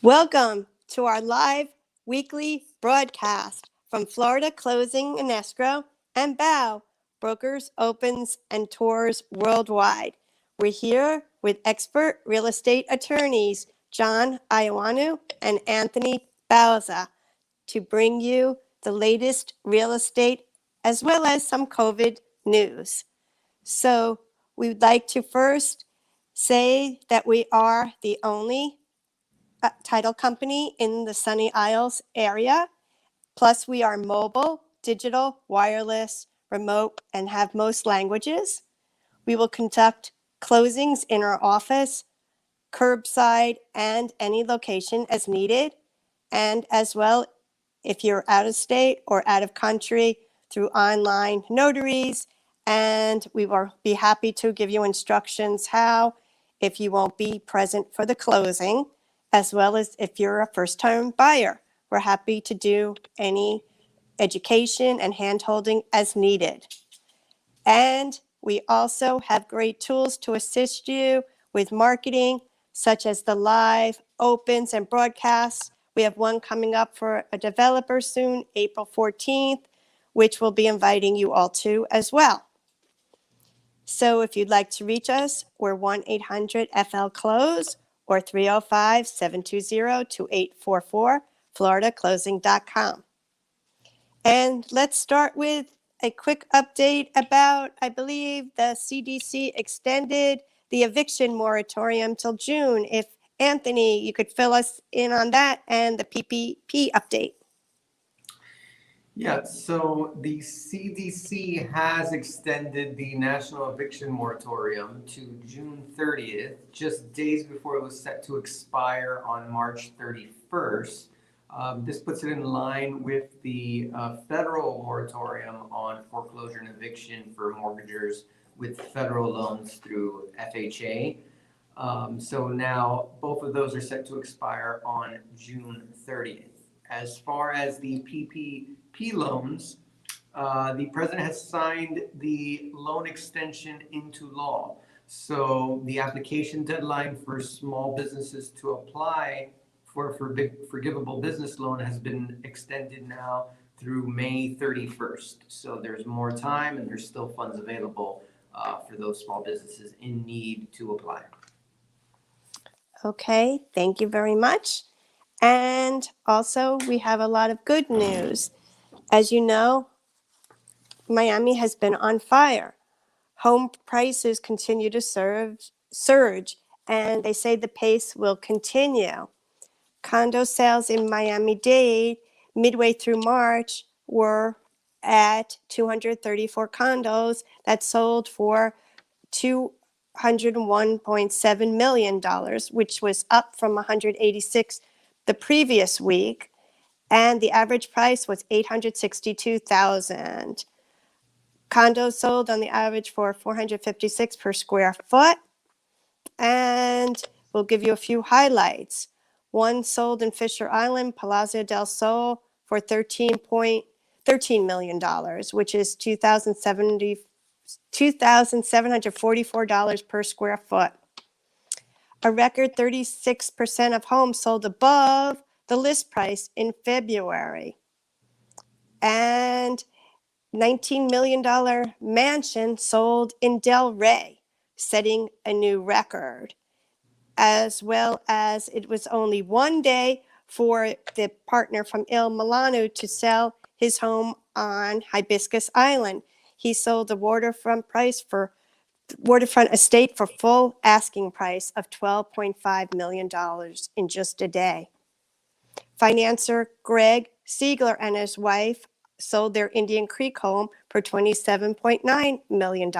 Welcome to our live weekly broadcast from Florida Closing and Escrow and BOW, Brokers, Opens, and Tours Worldwide. We're here with expert real estate attorneys John Iowanu and Anthony Bauza to bring you the latest real estate as well as some COVID news. So we would like to first say that we are the only title company in the Sunny Isles area. Plus, we are mobile, digital, wireless, remote, and have most languages. We will conduct closings in our office, curbside, and any location as needed. And as well, if you're out of state or out of country, through online notaries. And we will be happy to give you instructions how, if you won't be present for the closing, as well as if you're a first-time buyer. We're happy to do any education and hand-holding as needed. And we also have great tools to assist you with marketing, such as the live opens and broadcasts. We have one coming up for a developer soon, April 14th, which we'll be inviting you all to as well. So if you'd like to reach us, we're 1-800-FL-CLOSE or 305-720-2844, floridaclosing.com. And let's start with a quick update about, I believe, the CDC extended the eviction moratorium till June. If Anthony, you could fill us in on that and the PPP update. Yeah, so the CDC has extended the national eviction moratorium to June 30th, just days before it was set to expire on March 31st. This puts it in line with the federal moratorium on foreclosure and eviction for mortgagors with federal loans through FHA. So now both of those are set to expire on June 30th. As far as the PPP loans, the president has signed the loan extension into law. So the application deadline for small businesses to apply for forgivable business loan has been extended now through May 31st. So there's more time and there's still funds available for those small businesses in need to apply. Okay, thank you very much. And also, we have a lot of good news. As you know, Miami has been on fire. Home prices continue to surge, and they say the pace will continue. Condo sales in Miami-Dade midway through March were at 234 condos that sold for $201.7 million, which was up from 186 the previous week, and the average price was $862,000. Condos sold on the average for $456 per square foot, and we'll give you a few highlights. One sold in Fisher Island, Palazzo del Sol, for $13 million, which is $2,744 per square foot. A record 36% of homes sold above the list price in February. And $19 million mansion sold in Del Rey, setting a new record. As well as it was only one day for the partner from Il Milano to sell his home on Hibiscus Island. He sold the waterfront estate for full asking price of $12.5 million in just a day. Financier Greg Siegler and his wife sold their Indian Creek home for $27.9 million,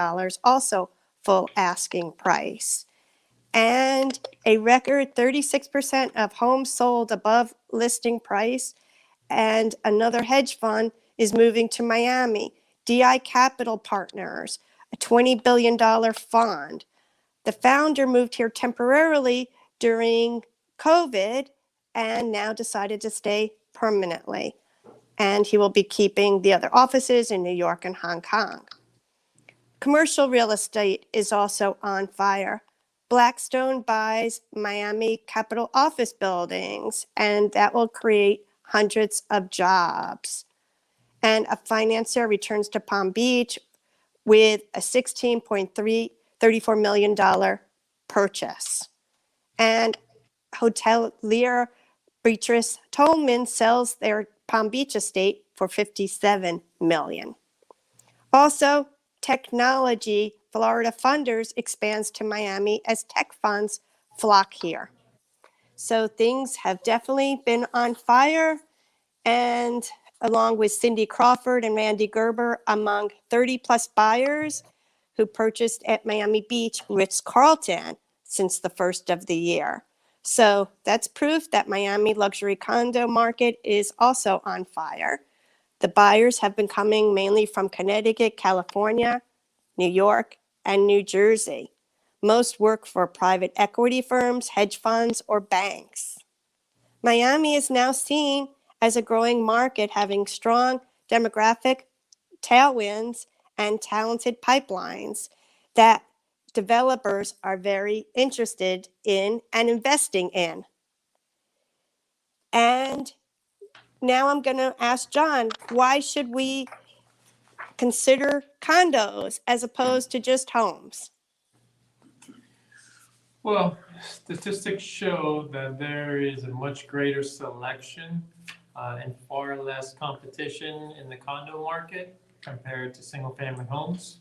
also full asking price. And a record 36% of homes sold above listing price. And another hedge fund is moving to Miami, DI Capital Partners, a $20 billion fund. The founder moved here temporarily during COVID and now decided to stay permanently. And he will be keeping the other offices in New York and Hong Kong. Commercial real estate is also on fire. Blackstone buys Miami Capitol office buildings, and that will create hundreds of jobs. And a financier returns to Palm Beach with a $16.34 million purchase. And hotelier Beatrice Tolman sells their Palm Beach estate for $57 million. Also, technology Florida funders expands to Miami as tech funds flock here. So things have definitely been on fire, and along with Cindy Crawford and Randy Gerber, among 30 plus buyers who purchased at Miami Beach Ritz-Carlton since the first of the year. So that's proof that Miami luxury condo market is also on fire. The buyers have been coming mainly from Connecticut, California, New York, and New Jersey. Most work for private equity firms, hedge funds, or banks. Miami is now seen as a growing market having strong demographic tailwinds and talented pipelines that developers are very interested in and investing in. And now I'm going to ask John, why should we consider condos as opposed to just homes? Well, statistics show that there is a much greater selection and far less competition in the condo market compared to single-family homes.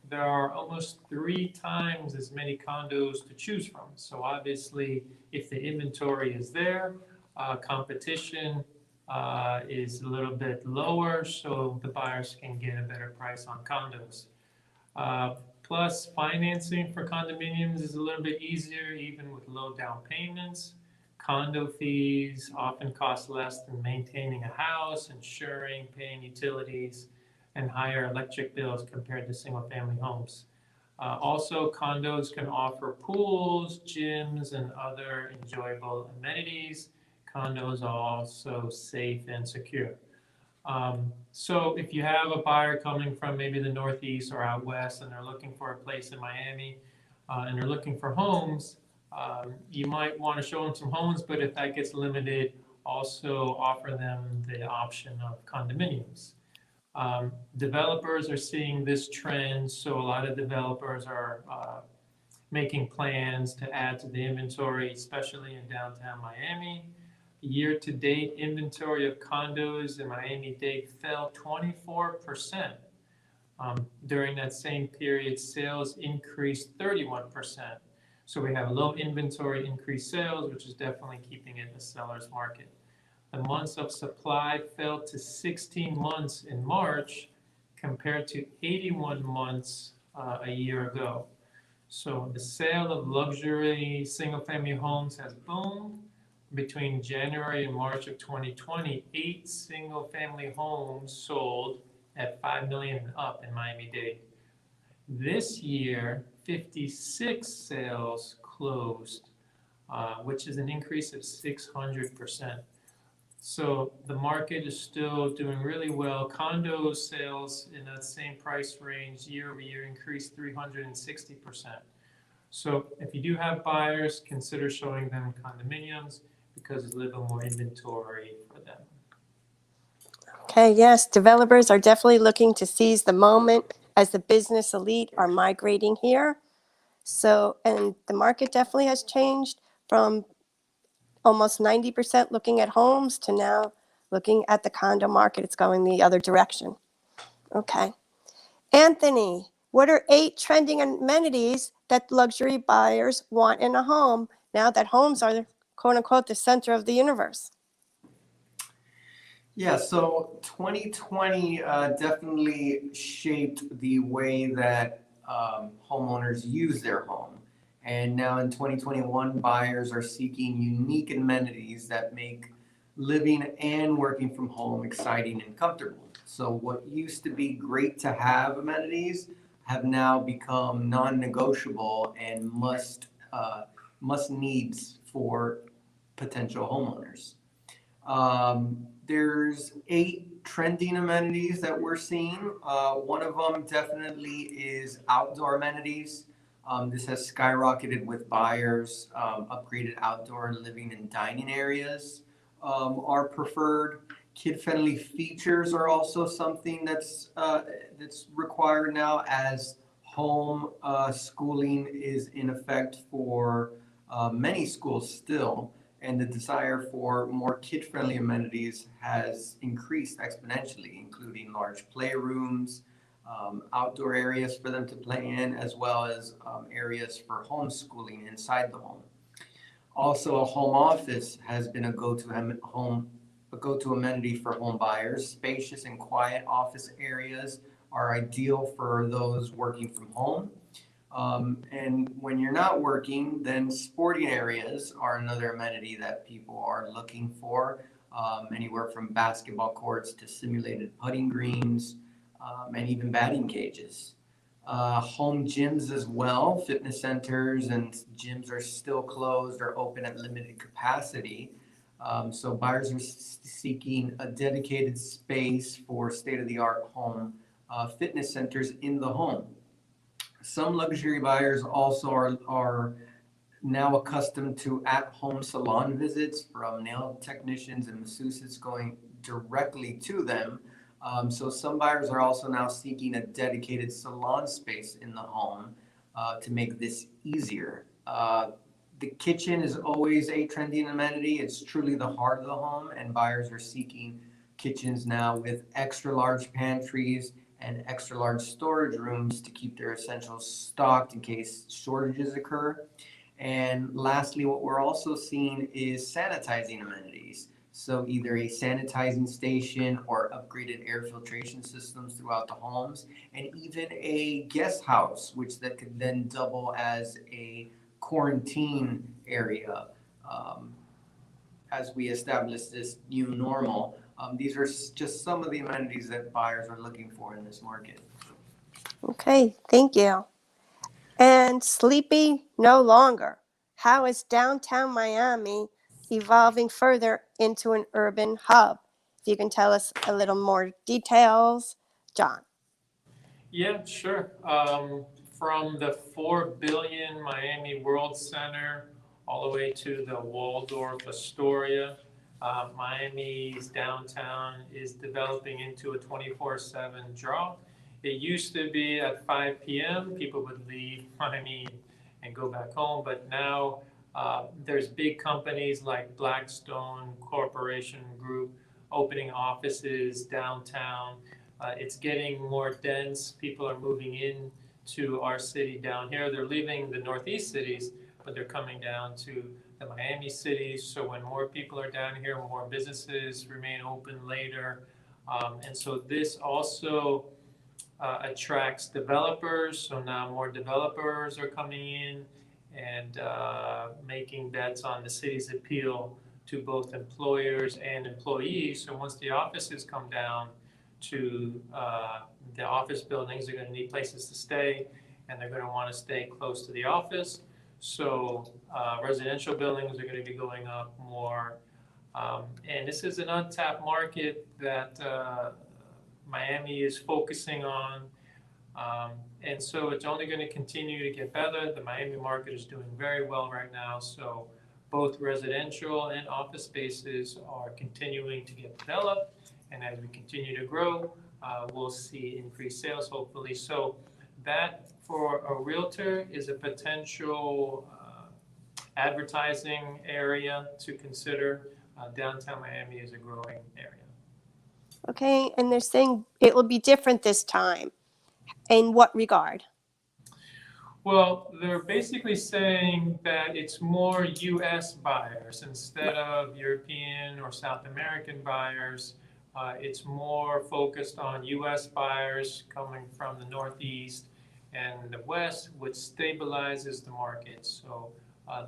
There are almost 3 times as many condos to choose from. So obviously, if the inventory is there, competition is a little bit lower, so the buyers can get a better price on condos. Plus, financing for condominiums is a little bit easier, even with low down payments. Condo fees often cost less than maintaining a house, insuring, paying utilities, and higher electric bills compared to single-family homes. Also, condos can offer pools, gyms, and other enjoyable amenities. Condos are also safe and secure. So if you have a buyer coming from maybe the Northeast or out West and they're looking for a place in Miami and they're looking for homes, you might want to show them some homes, but if that gets limited, also offer them the option of condominiums. Developers are seeing this trend, so a lot of developers are making plans to add to the inventory, especially in downtown Miami. Year-to-date inventory of condos in Miami-Dade fell 24%. During that same period, sales increased 31%. So we have low inventory, increased sales, which is definitely keeping it a seller's market. The months of supply fell to 16 months in March compared to 81 months a year ago. So the sale of luxury single-family homes has boomed. Between January and March of 2020, 8 single-family homes sold at $5 million and up in Miami-Dade. This year, 56 sales closed, which is an increase of 600%. So the market is still doing really well. Condo sales in that same price range year over year increased 360%. So if you do have buyers, consider showing them condominiums because there's a little more inventory for them. Okay, yes, developers are definitely looking to seize the moment as the business elite are migrating here. So, and the market definitely has changed from almost 90% looking at homes to now looking at the condo market. It's going the other direction. Okay. Anthony, what are 8 trending amenities that luxury buyers want in a home now that homes are, quote unquote, the center of the universe? Yeah, so 2020 definitely shaped the way that homeowners use their home. And now in 2021, buyers are seeking unique amenities that make living and working from home exciting and comfortable. So what used to be great to have amenities have now become non-negotiable and must needs for potential homeowners. There's 8 trending amenities that we're seeing. One of them definitely is outdoor amenities. This has skyrocketed with buyers, upgraded outdoor living and dining areas are preferred. Kid-friendly features are also something that's required now as home schooling is in effect for many schools still, and the desire for more kid-friendly amenities has increased exponentially, including large playrooms, outdoor areas for them to play in, as well as areas for homeschooling inside the home. Also, a home office has been a go-to amenity for home buyers. Spacious and quiet office areas are ideal for those working from home. And when you're not working, then sporting areas are another amenity that people are looking for. Anywhere from basketball courts to simulated putting greens, and even batting cages. Home gyms as well. Fitness centers and gyms are still closed or open at limited capacity. So buyers are seeking a dedicated space for state-of-the-art home fitness centers in the home. Some luxury buyers also are now accustomed to at-home salon visits from nail technicians and masseuses going directly to them. So some buyers are also now seeking a dedicated salon space in the home to make this easier. The kitchen is always a trending amenity. It's truly the heart of the home, and buyers are seeking kitchens now with extra large pantries and extra large storage rooms to keep their essentials stocked in case shortages occur. And lastly, what we're also seeing is sanitizing amenities. So either a sanitizing station or upgraded air filtration systems throughout the homes, and even a guest house, which that could then double as a quarantine area as we establish this new normal. These are just some of the amenities that buyers are looking for in this market. Okay, thank you. And sleepy no longer. How is downtown Miami evolving further into an urban hub? If you can tell us a little more details, John. Yeah, sure. From the 4 billion Miami World Center all the way to the Waldorf Astoria, Miami's downtown is developing into a 24/7 draw. It used to be at 5 p.m. people would leave Miami and go back home, but now there's big companies like Blackstone Corporation Group opening offices downtown. It's getting more dense. People are moving in to our city down here. They're leaving the Northeast cities, but they're coming down to the Miami cities. So when more people are down here, more businesses remain open later. And so this also attracts developers. So now more developers are coming in and making bets on the city's appeal to both employers and employees. So once the offices come down to the office buildings, they're going to need places to stay, and they're going to want to stay close to the office. So residential buildings are going to be going up more. And this is an untapped market that Miami is focusing on. And so it's only going to continue to get better. The Miami market is doing very well right now. So both residential and office spaces are continuing to get developed. And as we continue to grow, we'll see increased sales, hopefully. So that, for a realtor, is a potential advertising area to consider. Downtown Miami is a growing area. Okay, and they're saying it will be different this time. In what regard? Well, they're basically saying that it's more U.S. buyers instead of European or South American buyers. It's more focused on U.S. buyers coming from the Northeast and the West, which stabilizes the market. So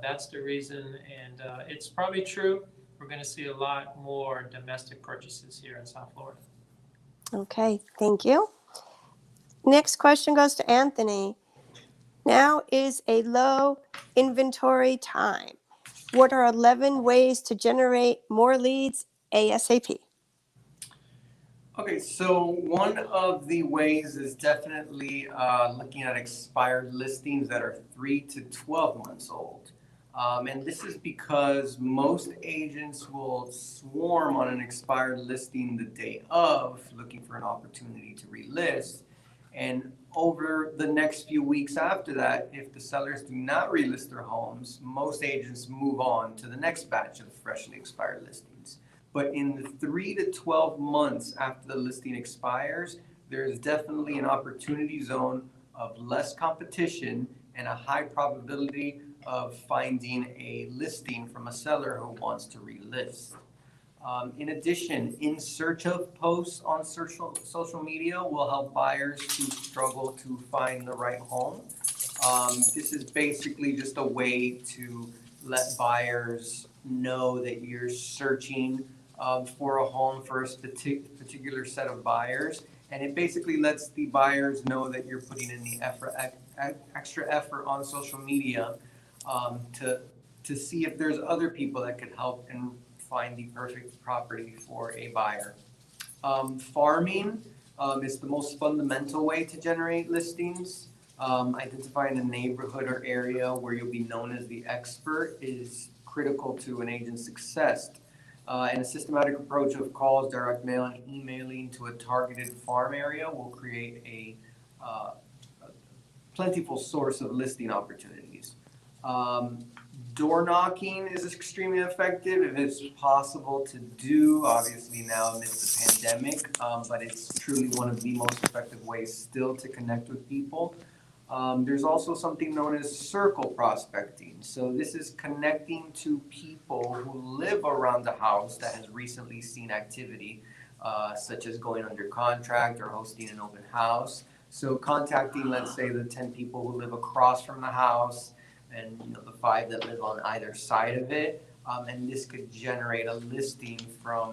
that's the reason, and it's probably true. We're going to see a lot more domestic purchases here in South Florida. Okay, thank you. Next question goes to Anthony. Now is a low inventory time. What are 11 ways to generate more leads ASAP? Okay, so one of the ways is definitely looking at expired listings that are 3 to 12 months old. And this is because most agents will swarm on an expired listing the day of, looking for an opportunity to relist. And over the next few weeks after that, if the sellers do not relist their homes, most agents move on to the next batch of freshly expired listings. But in the 3 to 12 months after the listing expires, there is definitely an opportunity zone of less competition and a high probability of finding a listing from a seller who wants to relist. In addition, in search of posts on social media will help buyers who struggle to find the right home. This is basically just a way to let buyers know that you're searching for a home for a particular set of buyers. And it basically lets the buyers know that you're putting in the extra effort on social media to see if there's other people that could help and find the perfect property for a buyer. Farming is the most fundamental way to generate listings. Identifying a neighborhood or area where you'll be known as the expert is critical to an agent's success. And a systematic approach of calls, direct mail, and emailing to a targeted farm area will create a plentiful source of listing opportunities. Door knocking is extremely effective if it's possible to do, obviously now amidst the pandemic, but it's truly one of the most effective ways still to connect with people. There's also something known as circle prospecting. So this is connecting to people who live around the house that has recently seen activity, such as going under contract or hosting an open house. So contacting, let's say, the 10 people who live across from the house and the 5 that live on either side of it. And this could generate a listing from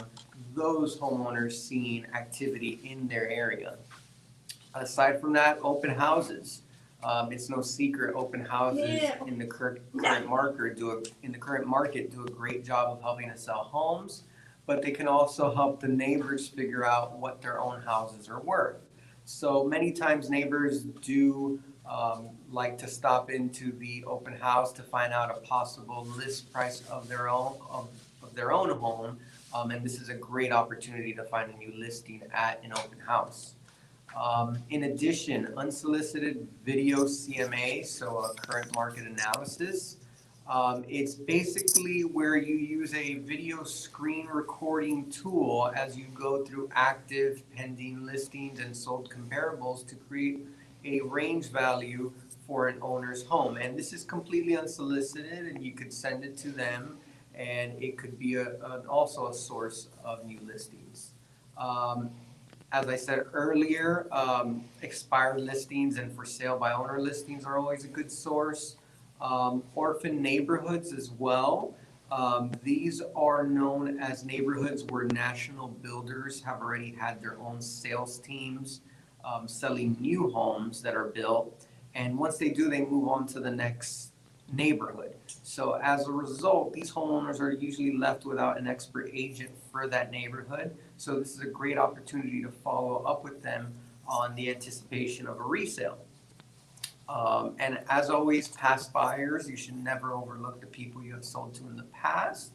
those homeowners seeing activity in their area. Aside from that, open houses. It's no secret open houses in the current market do a great job of helping us sell homes, but they can also help the neighbors figure out what their own houses are worth. So many times neighbors do like to stop into the open house to find out a possible list price of their own home, and this is a great opportunity to find a new listing at an open house. In addition, unsolicited video CMA, so a current market analysis. It's basically where you use a video screen recording tool as you go through active pending listings and sold comparables to create a range value for an owner's home. And this is completely unsolicited, and you could send it to them, and it could be also a source of new listings. As I said earlier, expired listings and for sale by owner listings are always a good source. Orphan neighborhoods as well. These are known as neighborhoods where national builders have already had their own sales teams selling new homes that are built. And once they do, they move on to the next neighborhood. So as a result, these homeowners are usually left without an expert agent for that neighborhood. So this is a great opportunity to follow up with them on the anticipation of a resale. And as always, past buyers, you should never overlook the people you have sold to in the past.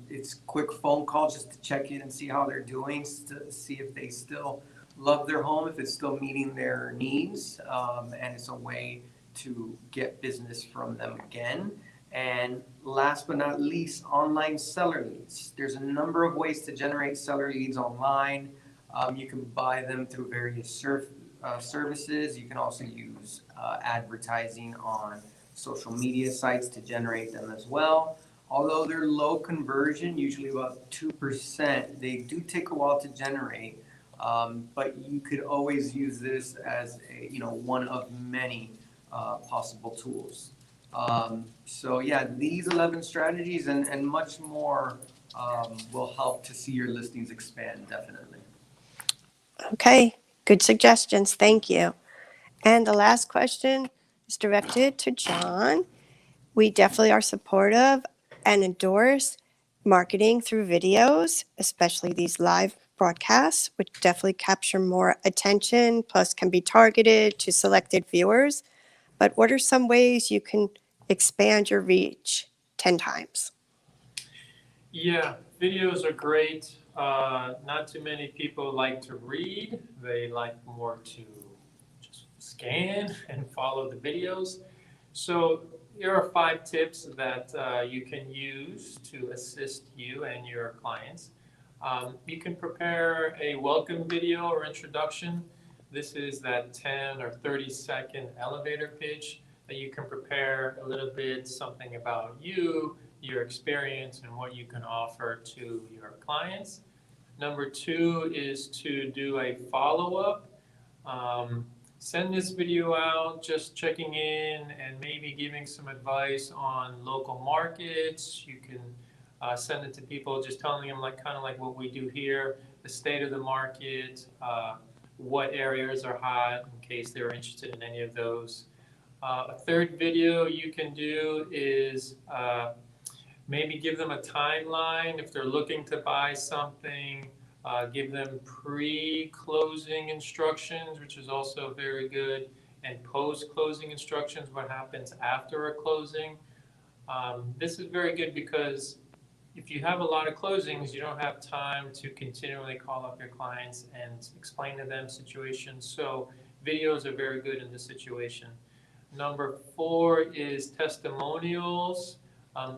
It's quick phone call just to check in and see how they're doing, to see if they still love their home, if it's still meeting their needs, and it's a way to get business from them again. And last but not least, online seller leads. There's a number of ways to generate seller leads online. You can buy them through various services. You can also use advertising on social media sites to generate them as well. Although they're low conversion, usually about 2%, they do take a while to generate. But you could always use this as one of many possible tools. So yeah, these 11 strategies and much more will help to see your listings expand, definitely. Okay, good suggestions. Thank you. And the last question is directed to John. We definitely are supportive and endorse marketing through videos, especially these live broadcasts, which definitely capture more attention, plus can be targeted to selected viewers. But what are some ways you can expand your reach 10 times? Yeah, videos are great. Not too many people like to read. They like more to just scan and follow the videos. So here are 5 tips that you can use to assist you and your clients. You can prepare a welcome video or introduction. This is that 10 or 30-second elevator pitch that you can prepare a little bit, something about you, your experience, and what you can offer to your clients. Number 2 is to do a follow-up. Send this video out, just checking in and maybe giving some advice on local markets. You can send it to people, just telling them kind of like what we do here, the state of the market, what areas are hot in case they're interested in any of those. A third video you can do is maybe give them a timeline if they're looking to buy something. Give them pre-closing instructions, which is also very good, and post-closing instructions, what happens after a closing. This is very good because if you have a lot of closings, you don't have time to continually call up your clients and explain to them situations. So videos are very good in this situation. Number 4 is testimonials.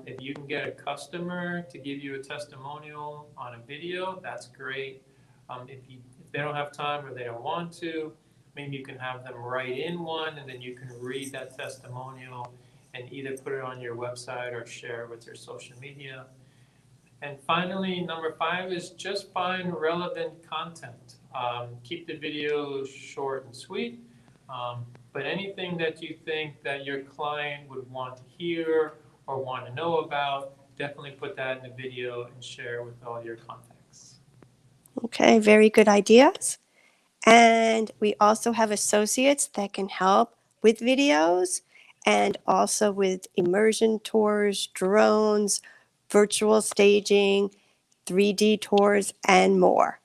If you can get a customer to give you a testimonial on a video, that's great. If they don't have time or they don't want to, maybe you can have them write in one, and then you can read that testimonial and either put it on your website or share it with your social media. And finally, number 5 is just find relevant content. Keep the videos short and sweet, but anything that you think that your client would want to hear or want to know about, definitely put that in the video and share with all your contacts. Okay, very good ideas. And we also have associates that can help with videos and also with immersion tours, drones, virtual staging, 3D tours, and more.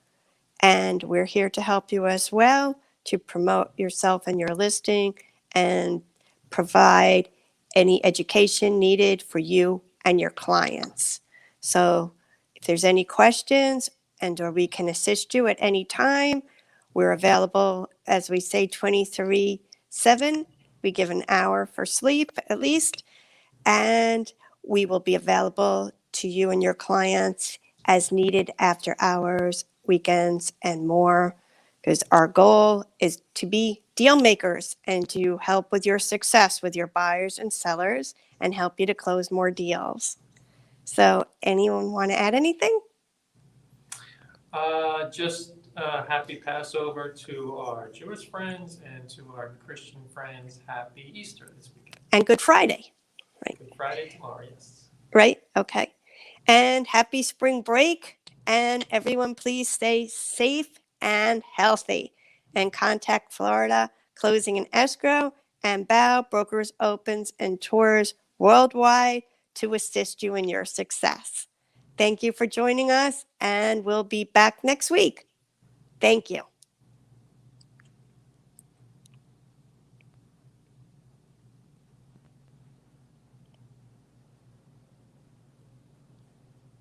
And we're here to help you as well to promote yourself and your listing and provide any education needed for you and your clients. So if there's any questions or we can assist you at any time, we're available, as we say, 24/7. We give an hour for sleep at least, and we will be available to you and your clients as needed after hours, weekends, and more, because our goal is to be deal makers and to help with your success with your buyers and sellers and help you to close more deals. So anyone want to add anything? Just happy Passover to our Jewish friends, and to our Christian friends, happy Easter this weekend. And Good Friday, Good Friday tomorrow, yes. right? Okay. And happy spring break. And everyone, please stay safe and healthy. And contact Florida Closing and Escrow and BOW Brokers, Opens, and Tours worldwide to assist you in your success. Thank you for joining us, and we'll be back next week. Thank you.